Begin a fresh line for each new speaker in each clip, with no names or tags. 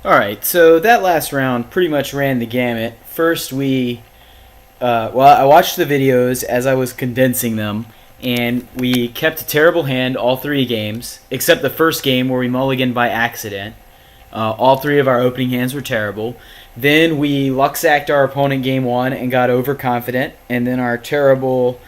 Alright, so that last round pretty much ran the gamut. First, I watched the videos as I was condensing them, and we kept a terrible hand all three games, except the first game where we mulliganed by accident. All three of our opening hands were terrible. Then we luck-sacked our opponent game one and got overconfident, and then our terrible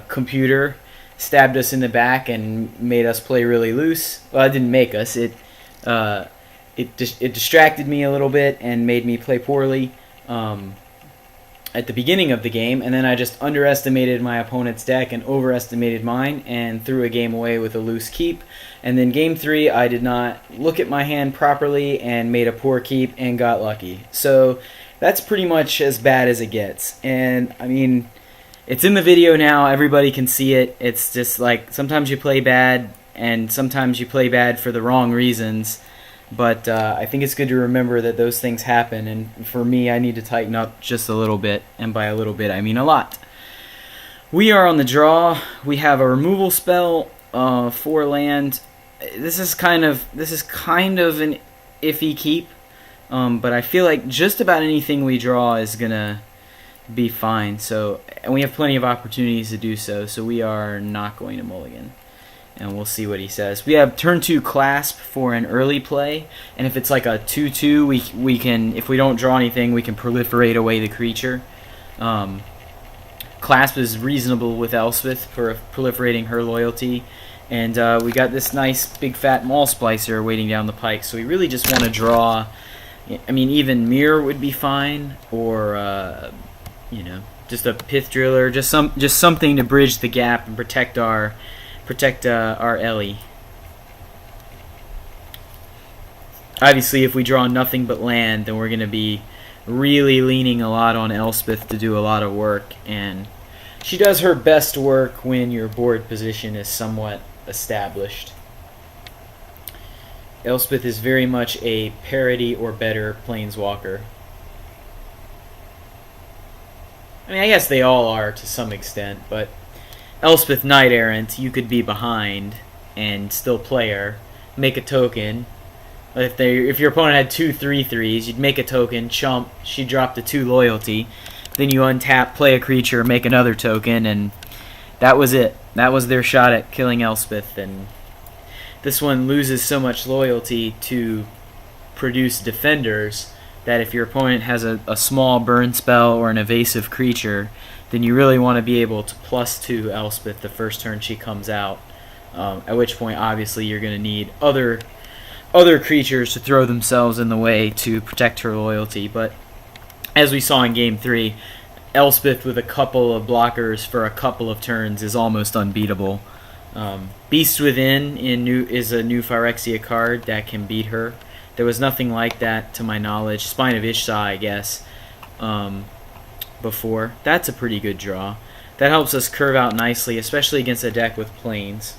computer stabbed us in the back and made us play really loose. Well, it didn't make us. It distracted me a little bit and made me play poorly at the beginning of the game, and then I just underestimated my opponent's deck and overestimated mine and threw a game away with a loose keep. And then game 3, I did not look at my hand properly and made a poor keep and got lucky. So that's pretty much as bad as it gets. And I mean, it's in the video now, everybody can see it. It's just like sometimes you play bad and sometimes you play bad for the wrong reasons. But I think it's good to remember that those things happen, and for me, I need to tighten up just a little bit, and by a little bit, I mean a lot. We are on the draw. We have a removal spell for land. This is kind of an iffy keep, but I feel like just about anything we draw is gonna be fine. So, and we have plenty of opportunities to do so. So we are not going to mulligan. And we'll see what he says. We have turn 2 Clasp for an early play, and if it's like a 2/2, we can, if we don't draw anything, we can proliferate away the creature. Clasp is reasonable with Elspeth for proliferating her loyalty, and we got this nice big fat Maul Splicer waiting down the pike. So we really just want to draw. I mean, even Mirror would be fine, or you know, just a Pith Driller, just something to bridge the gap and protect our Ellie. Obviously, if we draw nothing but land, then we're going to be really leaning a lot on Elspeth to do a lot of work, and she does her best work when your board position is somewhat established. Elspeth is very much a parity or better planeswalker. I mean, I guess they all are to some extent, but Elspeth Knight Errant, you could be behind and still play her, make a token. If your opponent had 2 3/3s, you'd make a token, chump, she dropped a 2 loyalty, then you untap, play a creature, make another token, and that was it. That was their shot at killing Elspeth. And this one loses so much loyalty to produce defenders that if your opponent has a small burn spell or an evasive creature, then you really want to be able to +2 Elspeth the first turn she comes out. At which point, obviously, you're going to need other creatures to throw themselves in the way to protect her loyalty. But as we saw in Game 3, Elspeth with a couple of blockers for a couple of turns is almost unbeatable. Beast Within is a new Phyrexia card that can beat her. There was nothing like that, to my knowledge. Spine of Ishsa, I guess, before. That's a pretty good draw. That helps us curve out nicely, especially against a deck with planes.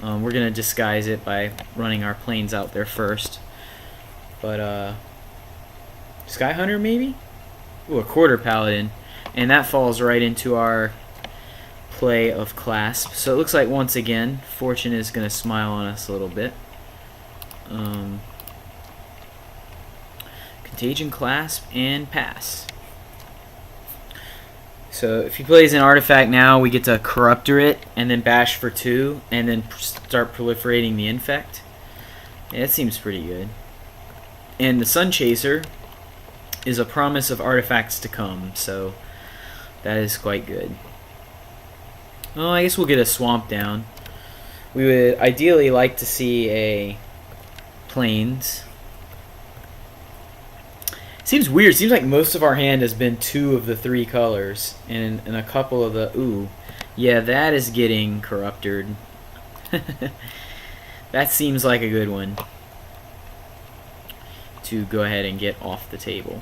We're going to disguise it by running our planes out there first. But, Sky Hunter, maybe? Ooh, a Quarter Paladin. And that falls right into our play of Clasp. So it looks like, once again, Fortune is going to smile on us a little bit. Contagion, Clasp, and pass. So if he plays an artifact now, we get to Corruptor it, and then bash for 2, and then start proliferating the Infect. Yeah, that seems pretty good. And the Sun Chaser is a promise of artifacts to come, so that is quite good. Oh, I guess we'll get a Swamp down. We would ideally like to see a Plains. Seems weird. Seems like most of our hand has been 2 of the 3 colors, and a couple of the... Ooh. Yeah, that is getting corrupted. That seems like a good one to go ahead and get off the table.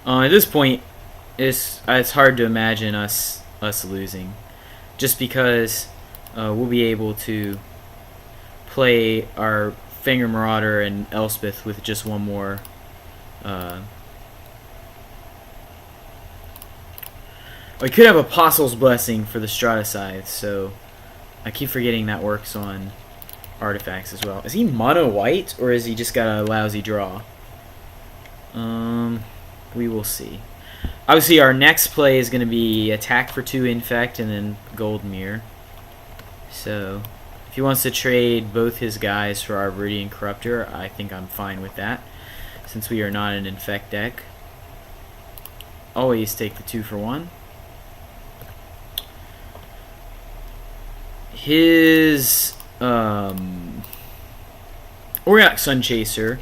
At this point, it's hard to imagine us losing, just because we'll be able to play our Finger Marauder and Elspeth with just one more. We could have Apostle's Blessing for the Strata Scythe, so I keep forgetting that works on artifacts as well. Is he mono white, or is he just got a lousy draw? We will see. Obviously, our next play is going to be attack for 2 infect and then gold mirror. So, if he wants to trade both his guys for our Viridian Corruptor, I think I'm fine with that, since we are not an infect deck. Always take the 2 for 1. His Auriok Sunchaser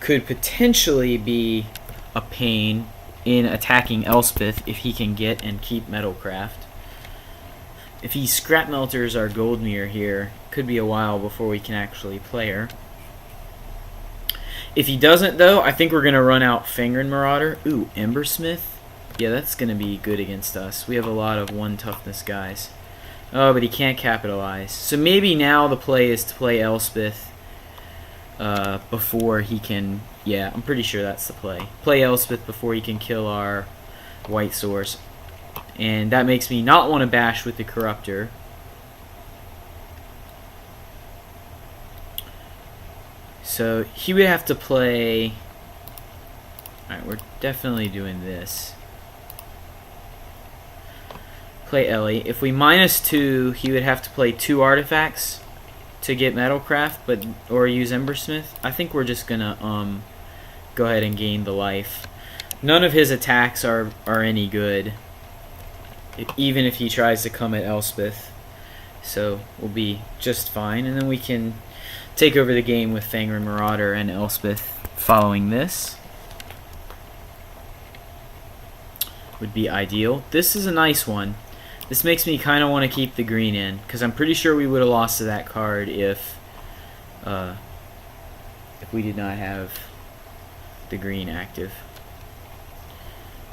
could potentially be a pain in attacking Elspeth if he can get and keep Metalcraft. If he scrap melters our gold mirror here, could be a while before we can actually play her. If he doesn't, though, I think we're going to run out Fangren Marauder. Ooh, Embersmith. Yeah, that's going to be good against us. We have a lot of 1 toughness guys. Oh, but he can't capitalize. So maybe now the play is to play Elspeth before he can... Yeah, I'm pretty sure that's the play. Play Elspeth before he can kill our white source. And that makes me not want to bash with the Corruptor. So he would have to play... Alright, we're definitely doing this. Play Ellie. If we -2, he would have to play 2 artifacts to get Metalcraft, or use Embersmith. I think we're just gonna go ahead and gain the life. None of his attacks are any good, even if he tries to come at Elspeth. So we'll be just fine, and then we can take over the game with Fangren Marauder and Elspeth following this. Would be ideal. This is a nice one. This makes me kind of want to keep the green in, because I'm pretty sure we would have lost to that card if we did not have the green active.